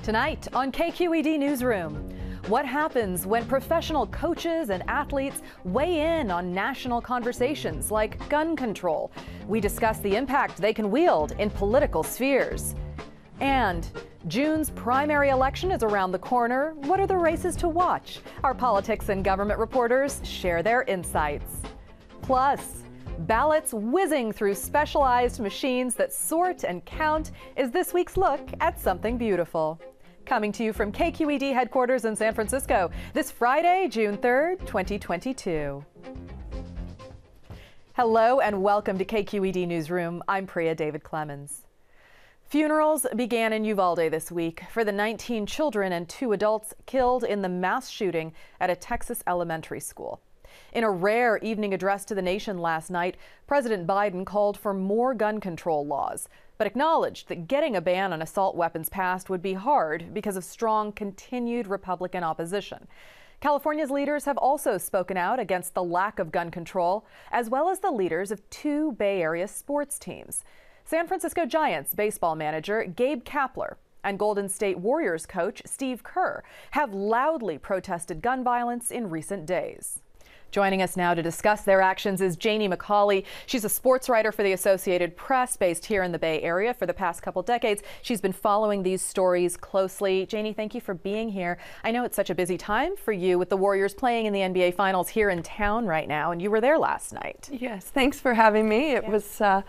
Tonight on KQED Newsroom, what happens when professional coaches and athletes weigh in on national conversations like gun control? We discuss the impact they can wield in political spheres. And June's primary election is around the corner. What are the races to watch? Our politics and government reporters share their insights. Plus, ballots whizzing through specialized machines that sort and count is this week's look at something beautiful. Coming to you from KQED headquarters in San Francisco, this Friday, June 3rd, 2022. Hello and welcome to KQED Newsroom. I'm Priya David Clemens. Funerals began in Uvalde this week for the 19 children and 2 adults killed in the mass shooting at a Texas elementary school. In a rare evening address to the nation last night, President Biden called for more gun control laws, but acknowledged that getting a ban on assault weapons passed would be hard because of strong continued Republican opposition. California's leaders have also spoken out against the lack of gun control, as well as the leaders of 2 Bay Area sports teams. San Francisco Giants baseball manager Gabe Kapler and Golden State Warriors coach Steve Kerr have loudly protested gun violence in recent days. Joining us now to discuss their actions is Janie McCauley. She's a sports writer for the Associated Press based here in the Bay Area for the past couple decades. She's been following these stories closely. Janie, thank you for being here. I know it's such a busy time for you with the Warriors playing in the NBA Finals here in town right now, and you were there last night. Yes, thanks for having me. It was a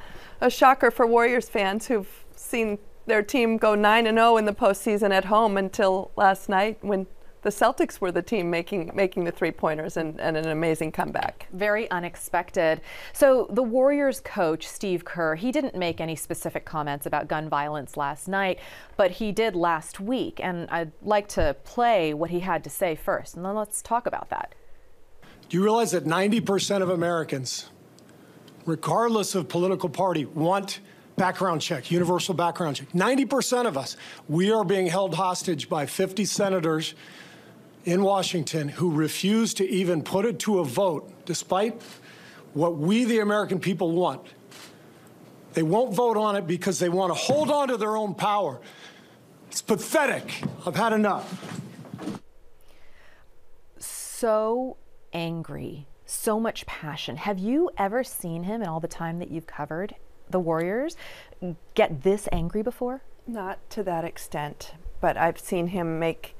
shocker for Warriors fans who've seen their team go 9-0 in the postseason at home until last night when the Celtics were the team making the three-pointers and an amazing comeback. Very unexpected. So the Warriors coach, Steve Kerr, he didn't make any specific comments about gun violence last night, but he did last week. And I'd like to play what he had to say first, and then let's talk about that. Do you realize that 90% of Americans, regardless of political party, want background check, universal background check? 90% of us. We are being held hostage by 50 senators in Washington who refuse to even put it to a vote, despite what we, the American people, want. They won't vote on it because they want to hold on to their own power. It's pathetic. I've had enough. So angry, so much passion. Have you ever seen him in all the time that you've covered the Warriors get this angry before? Not to that extent, but I've seen him make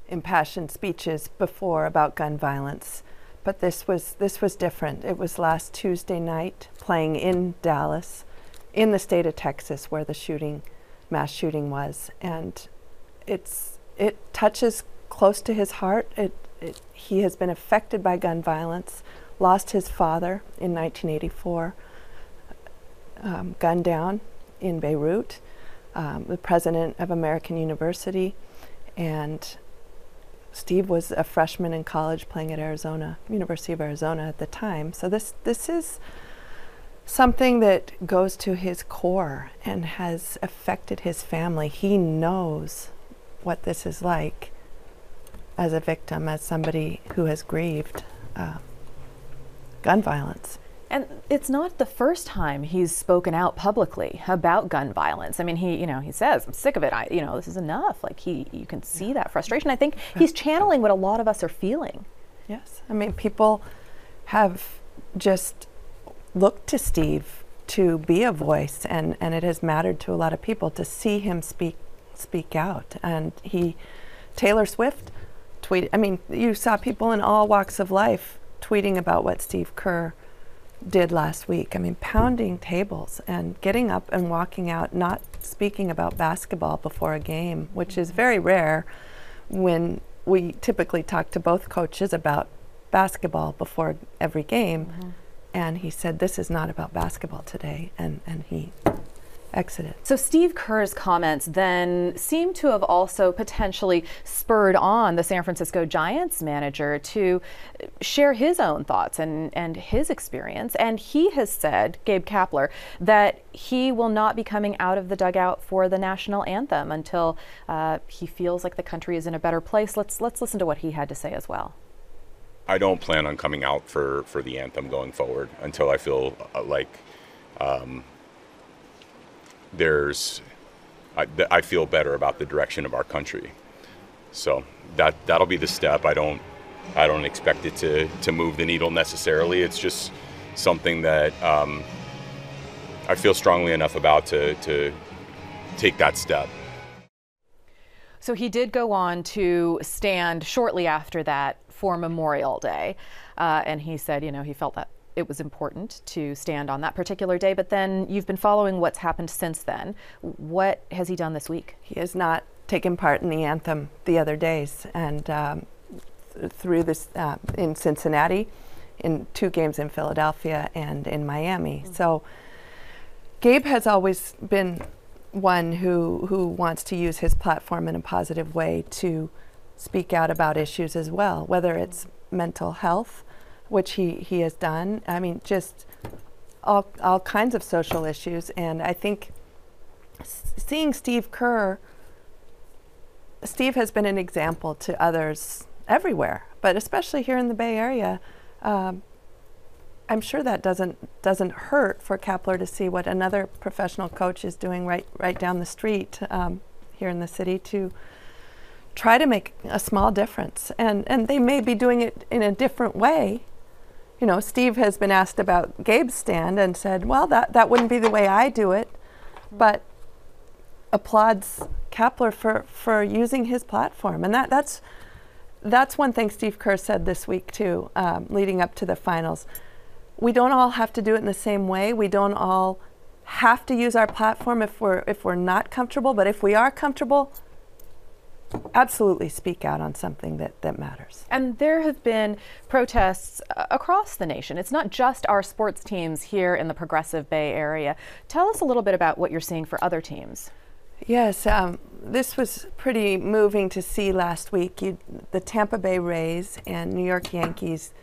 impassioned speeches before about gun violence. But this was different. It was last Tuesday night, playing in Dallas, in the state of Texas, where the mass shooting was, and it touches close to his heart. He has been affected by gun violence, lost his father in 1984, gunned down in Beirut, the president of American University, and Steve was a freshman in college playing at University of Arizona at the time. So this is something that goes to his core and has affected his family. He knows what this is like as a victim, as somebody who has grieved gun violence. And it's not the first time he's spoken out publicly about gun violence. I mean, he says, I'm sick of it. This is enough. Like you can see that frustration. I think he's channeling what a lot of us are feeling. Yes. I mean, people have just looked to Steve to be a voice, and it has mattered to a lot of people to see him speak out. And Taylor Swift tweeted, I mean, you saw people in all walks of life tweeting about what Steve Kerr did last week. I mean, pounding tables and getting up and walking out, not speaking about basketball before a game, which is very rare when we typically talk to both coaches about basketball before every game. Mm-hmm. And he said, this is not about basketball today, and he exited. So Steve Kerr's comments then seem to have also potentially spurred on the San Francisco Giants manager to share his own thoughts and his experience. And he has said, Gabe Kapler, that he will not be coming out of the dugout for the national anthem until he feels like the country is in a better place. Let's listen to what he had to say as well. I don't plan on coming out for the anthem going forward until I feel like there's I feel better about the direction of our country. So that'll be the step. I don't expect it to move the needle necessarily. It's just something that I feel strongly enough about to take that step. So he did go on to stand shortly after that for Memorial Day. And he said, he felt that it was important to stand on that particular day. But then you've been following what's happened since then. What has he done this week? He has not taken part in the anthem the other days. And through this in Cincinnati, in 2 games in Philadelphia and in Miami. Mm-hmm. So Gabe has always been one who wants to use his platform in a positive way to speak out about issues as well, whether it's mental health, which he has done. I mean, just all kinds of social issues. And I think seeing Steve Kerr, Steve has been an example to others everywhere, but especially here in the Bay Area. I'm sure that doesn't hurt for Kapler to see what another professional coach is doing right down the street here in the city to try to make a small difference. And they may be doing it in a different way. Steve has been asked about Gabe's stand and said, well, that wouldn't be the way I do it, but applauds Kapler for using his platform. And that's one thing Steve Kerr said this week too, leading up to the finals. We don't all have to do it in the same way. We don't all have to use our platform if we're not comfortable, but if we are comfortable, absolutely speak out on something that matters. And there have been protests across the nation. It's not just our sports teams here in the progressive Bay Area. Tell us a little bit about what you're seeing for other teams. Yes, this was pretty moving to see last week. The Tampa Bay Rays and New York Yankees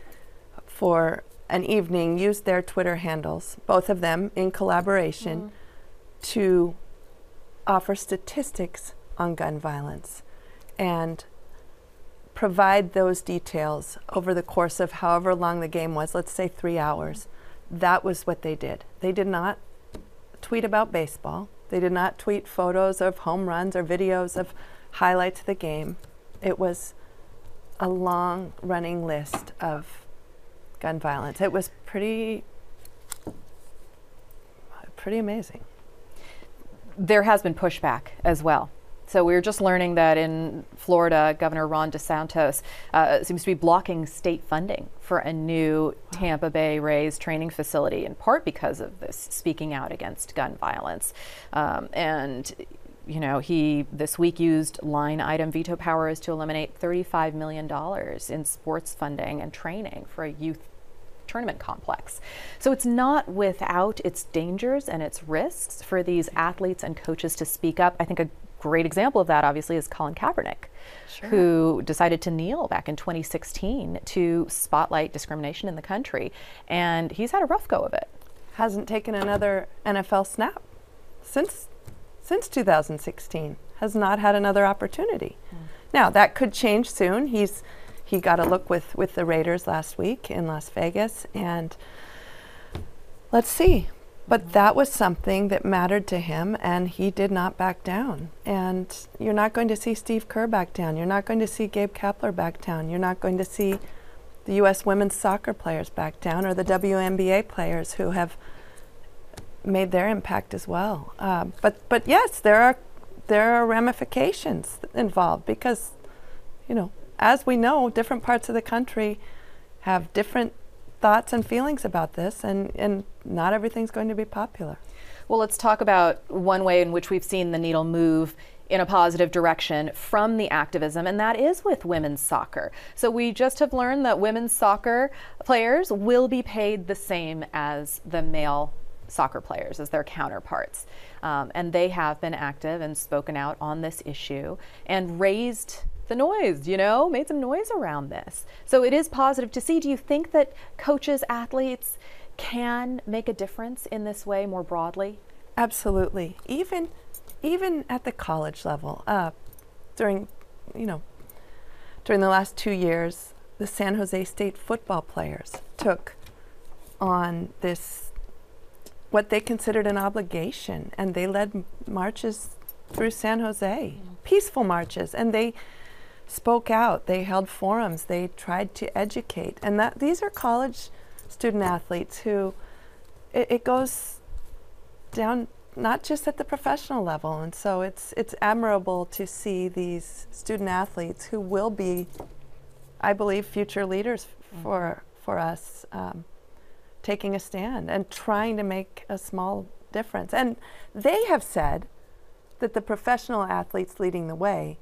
for an evening used their Twitter handles, both of them in collaboration, to offer statistics on gun violence and provide those details over the course of however long the game was, let's say 3 hours. That was what they did. They did not tweet about baseball. They did not tweet photos of home runs or videos of highlights of the game. It was a long running list of gun violence. It was pretty amazing. There has been pushback as well. So we were just learning that in Florida, Governor Ron DeSantis seems to be blocking state funding for a new Tampa Bay Rays training facility, in part because of this speaking out against gun violence. He this week used line item veto powers to eliminate $35 million in sports funding and training for a youth tournament complex. So it's not without its dangers and its risks for these athletes and coaches to speak up. I think a great example of that, obviously, is Colin Kaepernick, who decided to kneel back in 2016 to spotlight discrimination in the country. And he's had a rough go of it. Hasn't taken another NFL snap since 2016. Has not had another opportunity. Now, that could change soon. He got a look with the Raiders last week in Las Vegas, and let's see. But that was something that mattered to him, and he did not back down. And you're not going to see Steve Kerr back down. You're not going to see Gabe Kapler back down. You're not going to see the U.S. women's soccer players back down, or the WNBA players who have made their impact as well. But yes, there are ramifications involved because, as we know, different parts of the country have different thoughts and feelings about this, and not everything's going to be popular. Well, let's talk about one way in which we've seen the needle move in a positive direction from the activism, and that is with women's soccer. So we just have learned that women's soccer players will be paid the same as the male soccer players, as their counterparts. And they have been active and spoken out on this issue and raised the noise, made some noise around this. So it is positive to see. Do you think that coaches, athletes can make a difference in this way more broadly? Absolutely. Even at the college level, during the last 2 years, the San Jose State football players took on this, what they considered an obligation, and they led marches through San Jose, peaceful marches, and they spoke out, they held forums, they tried to educate. And these are college student athletes who, it goes down not just at the professional level. And so it's admirable to see these student athletes who will be, I believe, future leaders for us, taking a stand and trying to make a small difference. And they have said that the professional athletes leading the way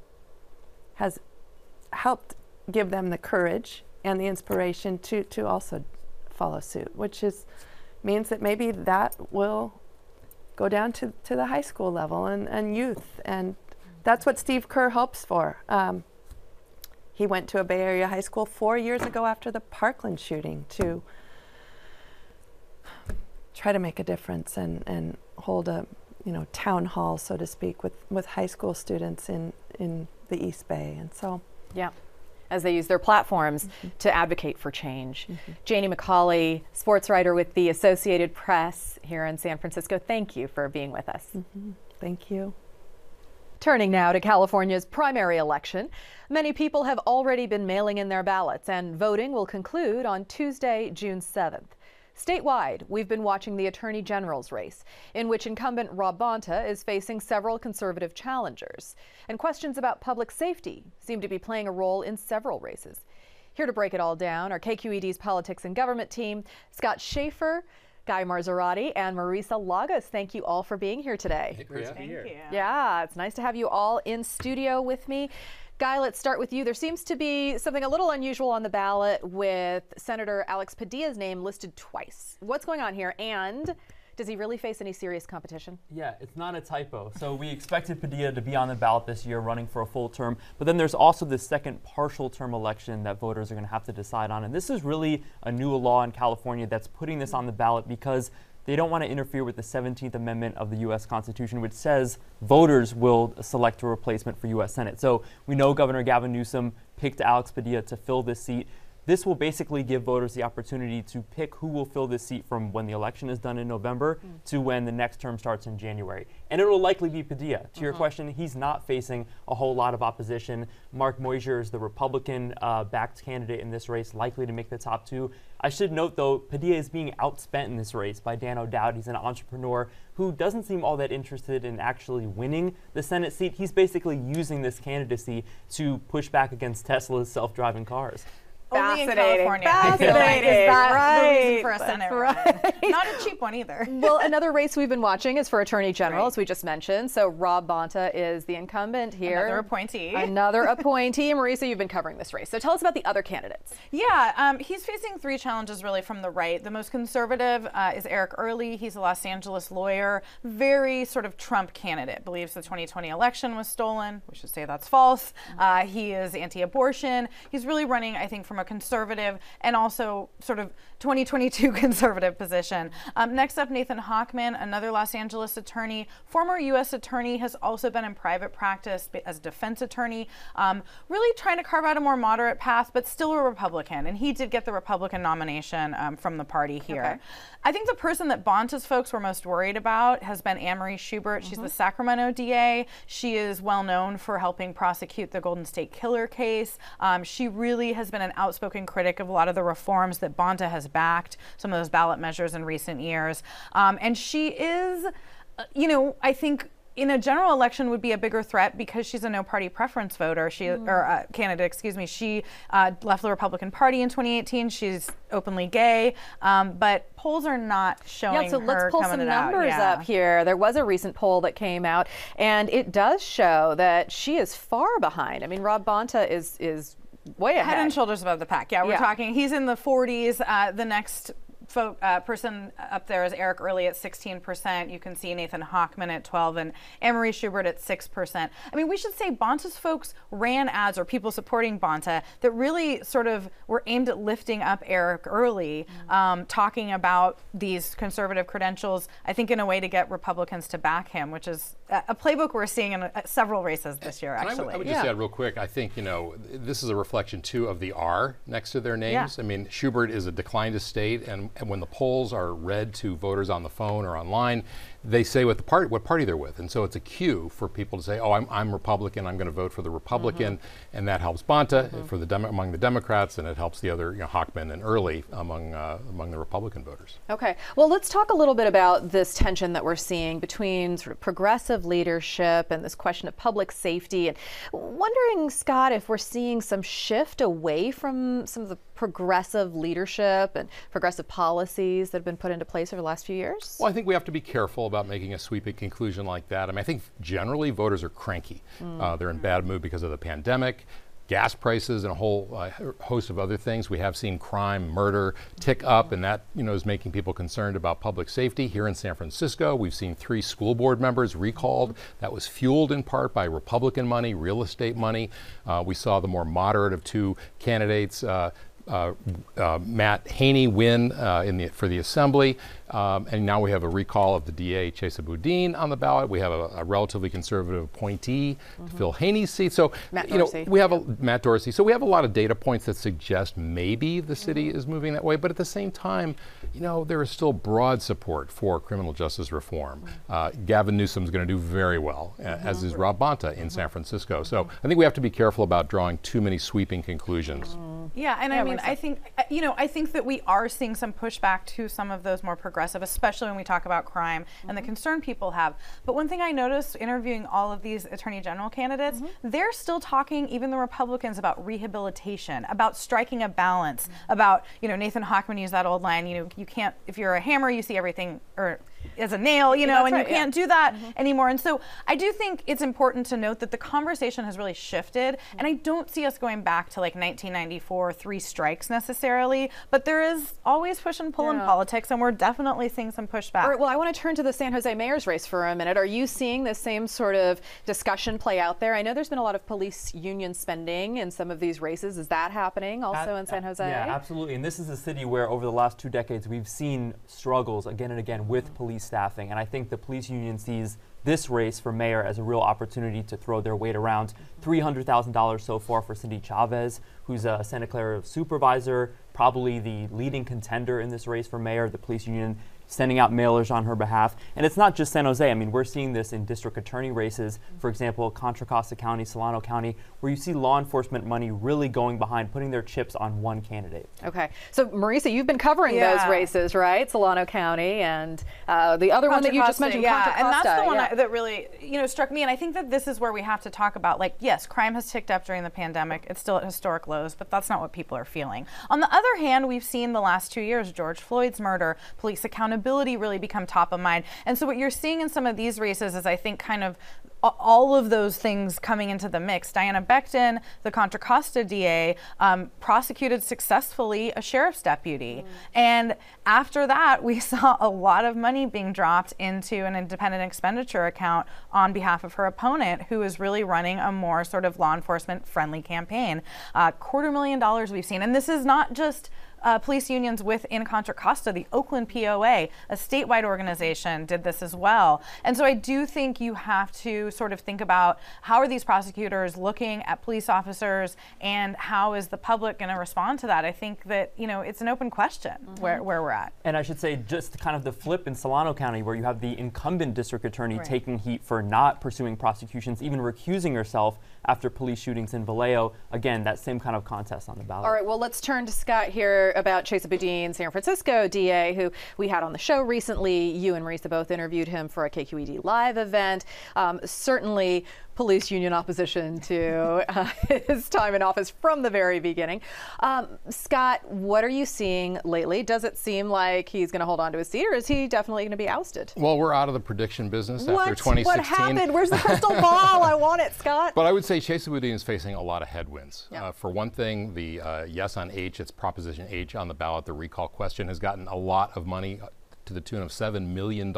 has helped give them the courage and the inspiration to also follow suit, which means that maybe that will go down to the high school level and youth. And that's what Steve Kerr hopes for. He went to a Bay Area high school 4 years ago after the Parkland shooting to try to make a difference and hold a town hall, so to speak, with high school students in the East Bay. And so, yeah, as they use their platforms to advocate for change. Janie McCauley, sports writer with the Associated Press here in San Francisco, thank you for being with us. Thank you. Turning now to California's primary election, many people have already been mailing in their ballots, and voting will conclude on Tuesday, June 7th. Statewide, we've been watching the Attorney General's race, in which incumbent Robb Bonta is facing several conservative challengers. And questions about public safety seem to be playing a role in several races. Here to break it all down are KQED's politics and government team, Scott Schaefer, Guy Marzorati, and Marisa Lagos. Thank you all for being here today. Great to be here. Yeah, it's nice to have you all in studio with me. Guy, let's start with you. There seems to be something a little unusual on the ballot with Senator Alex Padilla's name listed twice. What's going on here, and does he really face any serious competition? Yeah, it's not a typo. So we expected Padilla to be on the ballot this year running for a full term, but then there's also this second partial term election that voters are going to have to decide on. And this is really a new law in California that's putting this on the ballot because they don't want to interfere with the 17th Amendment of the U.S. Constitution, which says voters will select a replacement for U.S. Senate. So we know Governor Gavin Newsom picked Alex Padilla to fill this seat. This will basically give voters the opportunity to pick who will fill this seat from when the election is done in November to when the next term starts in January. And it will likely be Padilla. To your question, he's not facing a whole lot of opposition. Mark Moisier is the Republican-backed candidate in this race, likely to make the top two. I should note, though, Padilla is being outspent in this race by Dan O'Dowd. He's an entrepreneur who doesn't seem all that interested in actually winning the Senate seat. He's basically using this candidacy to push back against Tesla's self-driving cars. Only in California. Fascinating. I feel like is that right. the reason for a Senate run. Not a cheap one either. Well, another race we've been watching is for Attorney General, as we just mentioned. So Robb Bonta is the incumbent here. Another appointee. Another appointee. Marisa, you've been covering this race. So tell us about the other candidates. Yeah, he's facing three challenges really from the right. The most conservative is Eric Early. He's a Los Angeles lawyer, very sort of Trump candidate, believes the 2020 election was stolen. We should say that's false. He is anti-abortion. He's really running, I think, from a conservative and also sort of 2022 conservative position. Next up, Nathan Hochman, another Los Angeles attorney, former U.S. attorney, has also been in private practice as a defense attorney, really trying to carve out a more moderate path, but still a Republican. And he did get the Republican nomination from the party here. Okay. I think the person that Bonta's folks were most worried about has been Anne-Marie Schubert. She's the Sacramento DA. She is well known for helping prosecute the Golden State Killer case. She really has been an outspoken critic of a lot of the reforms that Bonta has backed, some of those ballot measures in recent years. And she is, I think in a general election would be a bigger threat because she's a no-party preference voter. Candidate, excuse me. She left the Republican Party in 2018. She's openly gay, but polls are not showing. Yeah, so let's pull some numbers up here. There was a recent poll that came out, and it does show that she is far behind. I mean, Robb Bonta is way ahead. Head and shoulders above the pack. Yeah, we're talking. He's in the 40s. The next person up there is Eric Early at 16%. You can see Nathan Hochman at 12% and Anne-Marie Schubert at 6%. I mean, we should say Bonta's folks ran ads, or people supporting Bonta, that really sort of were aimed at lifting up Eric Early, talking about these conservative credentials, I think in a way to get Republicans to back him, which is a playbook we're seeing in several races this year, actually. I would just add real quick, I think, this is a reflection, too, of the R next to their names. I mean, Schubert is a declined estate, and when the polls are read to voters on the phone or online, they say what party they're with, and so it's a cue for people to say, "Oh, I'm Republican. I'm going to vote for the Republican," and that helps Bonta for among the Democrats, and it helps the other, Hochman and Early among the Republican voters. Okay, well, let's talk a little bit about this tension that we're seeing between sort of progressive leadership and this question of public safety. And wondering, Scott, if we're seeing some shift away from some of the progressive leadership and progressive policies that have been put into place over the last few years? Well, I think we have to be careful about making a sweeping conclusion like that. I mean, I think generally voters are cranky. They're in bad mood because of the pandemic, gas prices, and a whole host of other things. We have seen crime, murder tick up, and that is making people concerned about public safety. Here in San Francisco, we've seen 3 school board members recalled. That was fueled in part by Republican money, real estate money. We saw the more moderate of 2 candidates, Matt Haney, win for the Assembly, and now we have a recall of the DA, Chesa Boudin, on the ballot. We have a relatively conservative appointee to fill Haney's seat. So we have Matt Dorsey. So we have a lot of data points that suggest maybe the city is moving that way. But at the same time, there is still broad support for criminal justice reform. Gavin Newsom's going to do very well, as is Robb Bonta in San Francisco. So I think we have to be careful about drawing too many sweeping conclusions. Yeah, and I mean, I think that we are seeing some pushback to some of those more progressive, especially when we talk about crime and the concern people have. But one thing I noticed interviewing all of these attorney general candidates, they're still talking, even the Republicans, about rehabilitation, about striking a balance, about, Nathan Hochman used that old line, you can't, if you're a hammer, you see everything, or as a nail, and you can't do that anymore. And so I do think it's important to note that the conversation has really shifted, and I don't see us going back to like 1994, 3 strikes necessarily, but there is always push and pull in politics, and we're definitely seeing some pushback. All right, well, I want to turn to the San Jose mayor's race for a minute. Are you seeing the same sort of discussion play out there? I know there's been a lot of police union spending in some of these races. Is that happening also in San Jose? Yeah, absolutely. And this is a city where over the last 2 decades we've seen struggles again and again with police staffing, and I think the police union sees this race for mayor as a real opportunity to throw their weight around. $300,000 so far for Cindy Chavez, who's a Santa Clara supervisor, probably the leading contender in this race for mayor. The police union sending out mailers on her behalf. And it's not just San Jose. I mean, we're seeing this in district attorney races, for example, Contra Costa County, Solano County, where you see law enforcement money really going behind putting their chips on one candidate. Okay. So, Marisa, you've been covering those races, right? Solano County and the other one that you just mentioned, Contra Costa. And that's the one that really, struck me. And I think that this is where we have to talk about, yes, crime has ticked up during the pandemic. It's still at historic lows, but that's not what people are feeling. On the other hand, we've seen the last 2 years, George Floyd's murder, police accountability really become top of mind. And so what you're seeing in some of these races is, I think, kind of all of those things coming into the mix. Diana Becton, the Contra Costa DA, prosecuted successfully a sheriff's deputy. And after that, we saw a lot of money being dropped into an independent expenditure account on behalf of her opponent, who is really running a more sort of law enforcement friendly campaign. $250,000 we've seen. And this is not just police unions within Contra Costa. The Oakland POA, a statewide organization, did this as well. And so I do think you have to sort of think about how are these prosecutors looking at police officers, and how is the public going to respond to that? I think that, it's an open question where we're at. And I should say, just kind of the flip in Solano County, where you have the incumbent district attorney taking heat for not pursuing prosecutions, even recusing herself after police shootings in Vallejo. Again, that same kind of contest on the ballot. All right, well, let's turn to Scott here about Chesa Boudin, San Francisco DA, who we had on the show recently. You and Marisa both interviewed him for a KQED Live event. Certainly police union opposition to his time in office from the very beginning. Scott, what are you seeing lately? Does it seem like he's going to hold on to his seat, or is he definitely going to be ousted? Well, we're out of the prediction business after 2016. What happened? Where's the crystal ball? I want it, Scott. But I would say Chesa Boudin is facing a lot of headwinds. For one thing, the yes on H, it's Proposition H on the ballot, the recall question, has gotten a lot of money, to the tune of $7 million,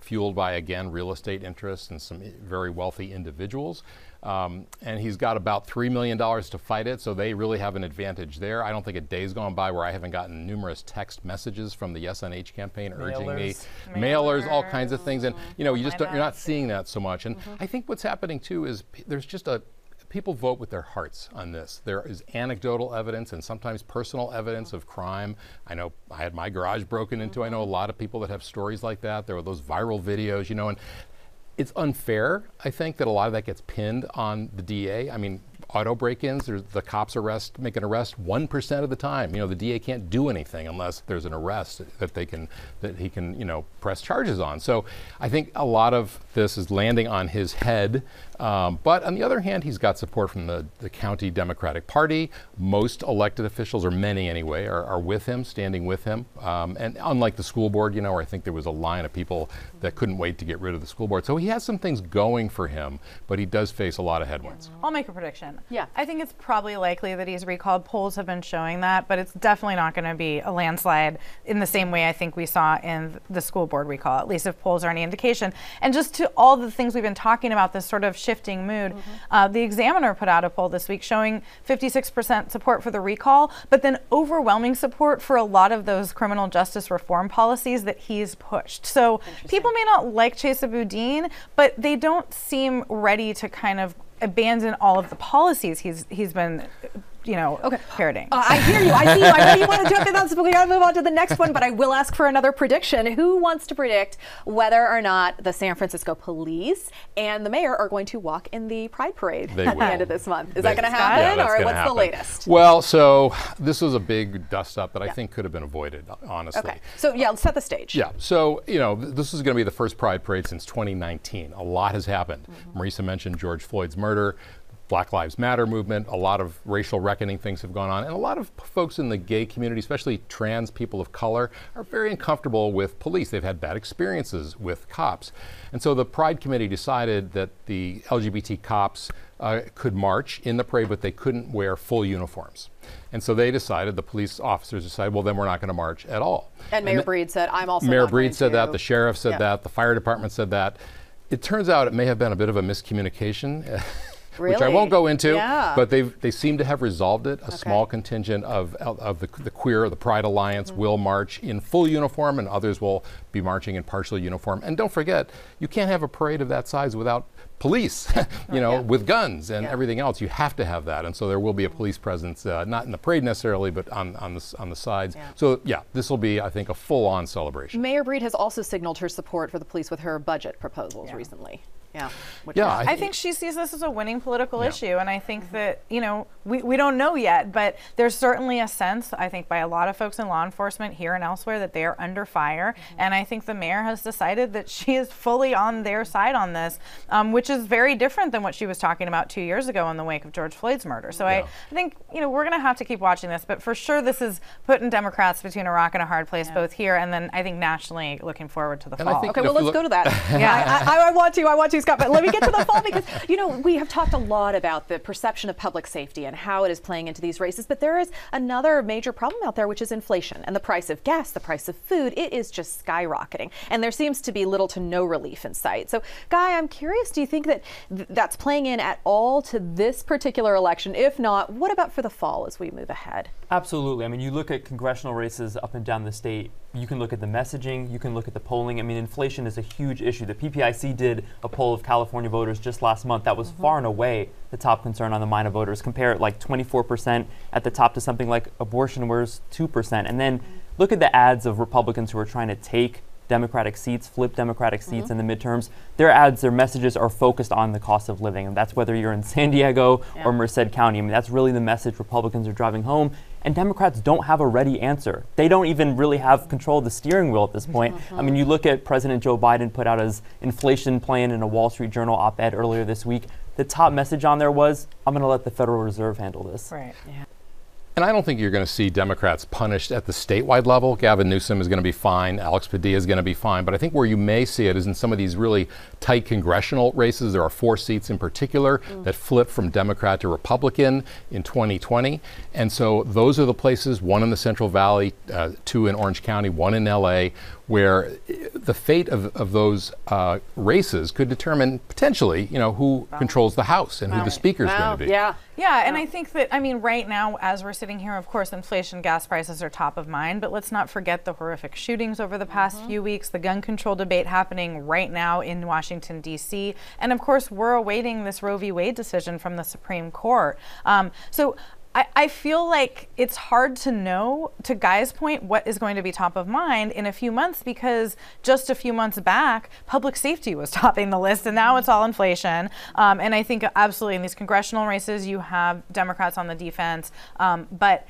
fueled by, again, real estate interests and some very wealthy individuals. And he's got about $3 million to fight it, so they really have an advantage there. I don't think a day's gone by where I haven't gotten numerous text messages from the Yes on H campaign urging me, mailers, all kinds of things. And, you're not seeing that so much. And I think what's happening, too, is there's just people vote with their hearts on this. There is anecdotal evidence and sometimes personal evidence of crime. I know I had my garage broken into. I know a lot of people that have stories like that. There were those viral videos, you know, and it's unfair, I think, that a lot of that gets pinned on the DA. I mean, auto break-ins, the cops make an arrest 1% of the time. You know, the DA can't do anything unless there's an arrest that he can, you know, press charges on. So I think a lot of this is landing on his head. But on the other hand, he's got support from the county Democratic Party. Most elected officials, or many anyway, are with him, standing with him. And unlike the school board, you know, where I think there was a line of people that couldn't wait to get rid of the school board. So he has some things going for him, but he does face a lot of headwinds. I'll make a prediction. Yeah. I think it's probably likely that he's recalled. Polls have been showing that, but it's definitely not going to be a landslide in the same way I think we saw in the school board recall, at least if polls are any indication. And just to all the things we've been talking about, this sort of shifting mood, the Examiner put out a poll this week showing 56% support for the recall, but then overwhelming support for a lot of those criminal justice reform policies that he's pushed. So people may not like Chesa Boudin, but they don't seem ready to kind of abandon all of the policies he's been, you know, parroting. I hear you. I see you. I know you want to jump in on this, but we got to move on to the next one. But I will ask for another prediction. Who wants to predict whether or not the San Francisco police and the mayor are going to walk in the Pride Parade at the end of this month? Is that going to happen, or what's the latest? Well, so this was a big dust-up that I think could have been avoided, honestly. Okay. So yeah, let's set the stage. Yeah. So you know, this is going to be the first Pride Parade since 2019. A lot has happened. Marisa mentioned George Floyd's murder. Black Lives Matter movement, a lot of racial reckoning things have gone on, and a lot of folks in the gay community, especially trans people of color, are very uncomfortable with police. They've had bad experiences with cops. And so the Pride Committee decided that the LGBT cops could march in the parade, but they couldn't wear full uniforms. And so they decided, the police officers decided, well, then we're not going to march at all. And Mayor Breed said, I'm also Mayor not Breed going said to. that, the sheriff said that, the fire department said that. It turns out it may have been a bit of a miscommunication. Really? Which I won't go into, Yeah. but they seem to have resolved it. A small contingent of the queer, the Pride Alliance will march in full uniform, and others will be marching in partial uniform. And don't forget, you can't have a parade of that size without police, you know, with guns and everything else. You have to have that, and so there will be a police presence, not in the parade necessarily, but on the sides. So yeah, this will be, I think, a full-on celebration. Mayor Breed has also signaled her support for the police with her budget proposals recently. Yeah. I think she sees this as a winning political issue, and I think that, you know, we don't know yet, but there's certainly a sense, I think, by a lot of folks in law enforcement here and elsewhere that they are under fire, and I think the mayor has decided that she is fully on their side on this, which is very different than what she was talking about 2 years ago in the wake of George Floyd's murder. So I think, you know, we're going to have to keep watching this, but for sure this is putting Democrats between a rock and a hard place, both here and then I think nationally looking forward to the fall. Okay, well, let's go to that. I want to, Scott, but let me get to the fall because, you know, we have talked a lot about the perception of public safety and how it is playing into these races, but there is another major problem out there, which is inflation and the price of gas, the price of food. It is just skyrocketing, and there seems to be little to no relief in sight. So, Guy, I'm curious, do you think that that's playing in at all to this particular election? If not, what about for the fall as we move ahead? Absolutely. I mean, you look at congressional races up and down the state, you can look at the messaging, you can look at the polling. I mean, inflation is a huge issue. The PPIC did a poll of California voters just last month that was far and away the top concern on the mind of voters. Compare it, like 24% at the top to something like abortion, whereas 2%. And then look at the ads of Republicans who are trying to take Democratic seats, flip Democratic seats in the midterms. Their ads, their messages are focused on the cost of living. And that's whether you're in San Diego or Merced County. I mean, that's really the message Republicans are driving home. And Democrats don't have a ready answer. They don't even really have control of the steering wheel at this point. I mean, you look at President Joe Biden put out his inflation plan in a Wall Street Journal op-ed earlier this week. The top message on there was, I'm going to let the Federal Reserve handle this. Right. Yeah. And I don't think you're going to see Democrats punished at the statewide level. Gavin Newsom is going to be fine. Alex Padilla is going to be fine. But I think where you may see it is in some of these really tight congressional races. There are 4 seats in particular that flip from Democrat to Republican in 2020. And so those are the places, one in the Central Valley, 2 in Orange County, 1 in LA, where the fate of those races could determine potentially, who controls the House and who the Speaker is going to be. Yeah, and I think that, right now, as we're sitting here, of course, inflation, gas prices are top of mind, but let's not forget the horrific shootings over the past few weeks, the gun control debate happening right now in Washington, D.C., and of course, we're awaiting this Roe v. Wade decision from the Supreme Court. So I feel like it's hard to know, to Guy's point, what is going to be top of mind in a few months, because just a few months back, public safety was topping the list, and now it's all inflation. And I think absolutely in these congressional races, you have Democrats on the defense. But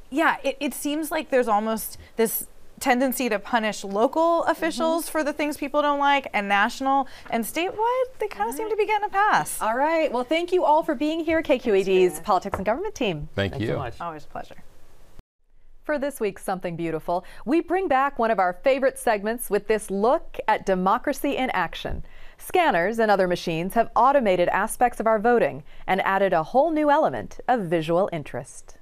yeah, it seems like there's almost this tendency to punish local officials for the things people don't like, and national and statewide, they kind of seem to be getting a pass. All right. Well, thank you all for being here, KQED's Politics and Government team. Thank you so much. Always a pleasure. For this week's Something Beautiful, we bring back one of our favorite segments with this look at democracy in action. Scanners and other machines have automated aspects of our voting and added a whole new element of visual interest.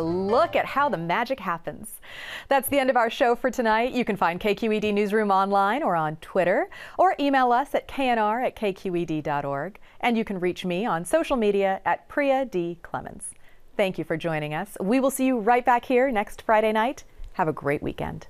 Look at how the magic happens. That's the end of our show for tonight. You can find KQED Newsroom online or on Twitter, or email us at knr@kqed.org. And you can reach me on social media at Priya D. Clemens. Thank you for joining us. We will see you right back here next Friday night. Have a great weekend.